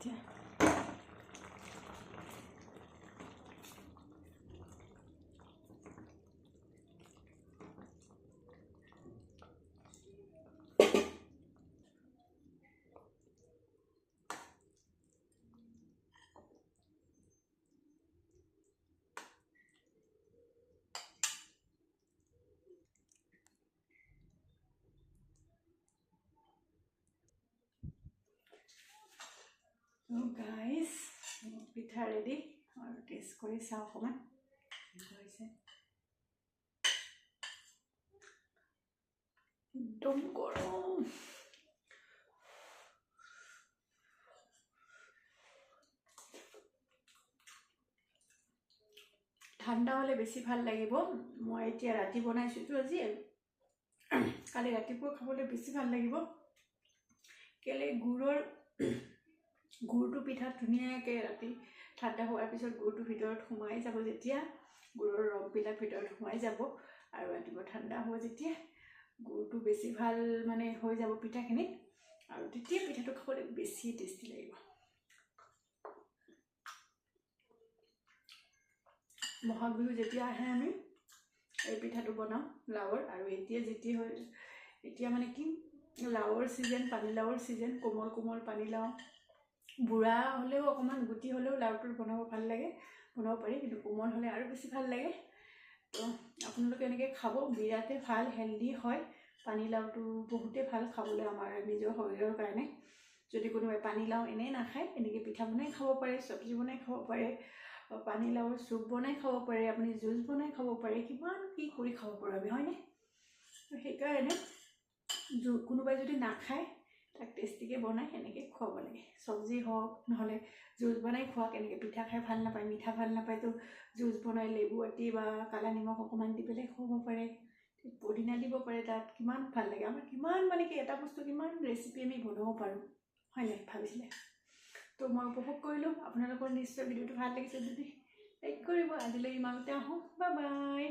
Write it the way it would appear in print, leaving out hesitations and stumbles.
এতিয়া গাইজ পিঠা ৰেডি আৰু টেষ্ট কৰি চাওঁ অকণমান হৈছে একদম গৰম ঠাণ্ডা হ'লে বেছি ভাল লাগিব মই এতিয়া ৰাতি বনাইছোঁ আজি কালি ৰাতিপুৱা খাবলৈ বেছি ভাল লাগিব কেলে গুড়টো পিঠাত ধুনীয়াকৈ ৰাতি ঠাণ্ডা হোৱাৰ পিছত গুড়টো ভিতৰত সোমাই যাব যেতিয়া গুড়ৰ ৰসবিলাক ভিতৰত সোমাই যাব আৰু ৰাতিপুৱা ঠাণ্ডা হ'ব যেতিয়া গুড়টো বেছি ভাল মানে হৈ যাব পিঠাখিনি আৰু তেতিয়া পিঠাটো খাবলৈ বেছি টেষ্টি লাগিব বহাগ বিহু যেতিয়া আহে আমি এই পিঠাটো বনাওঁ লাওৰ আৰু এতিয়া মানে কি লাওৰ ছিজন পানীলাওৰ ছিজন কোমল কোমল পানীলাও বুঢ়া হ'লেও অকণমান গুটি হ'লেও লাওটো বনাব ভাল লাগে বনাব পাৰি কিন্তু কোমল হ'লে আৰু বেছি ভাল লাগে তো আপোনালোকে এনেকৈ খাব বিৰাটেই ভাল হেল্ডি হয় পানীলাওটো বহুতেই ভাল খাবলৈ আমাৰ নিজৰ শৰীৰৰ কাৰণে যদি কোনোবাই পানীলাও এনেই নাখায় এনেকৈ পিঠা বনাই খাব পাৰে চব্জি বনাই খাব পাৰে পানীলাওৰ চুপ বনাই খাব পাৰে আপুনি জুচ বনাই খাব পাৰে কিমান কি কৰি খাব পাৰোঁ আমি হয়নে তো সেইকাৰণে কোনোবাই যদি নাখায় তাক টেষ্টিকৈ বনাই এনেকৈ খুৱাব লাগে চব্জি হওক নহ'লে জুচ বনাই খোৱাক এনেকৈ পিঠা খাই ভাল নাপায় মিঠা ভাল নাপায় তো জুচ বনাই লেবু আটি বা কালা নিমখ অকণমান দি পেলাই খুৱাব পাৰে পদিনা দিব পাৰে তাত কিমান ভাল লাগে আমাৰ কিমান মানে কি এটা বস্তু কিমান ৰেচিপি আমি বনাব পাৰোঁ হয়নে ভাবিছিলে তো মই উপভোগ কৰিলোঁ আপোনালোকৰ নিশ্চয় ভিডিঅ'টো ভাল লাগিছে যদি লাইক কৰিব আজিলৈ ইমানতে আহোঁ বাই বাই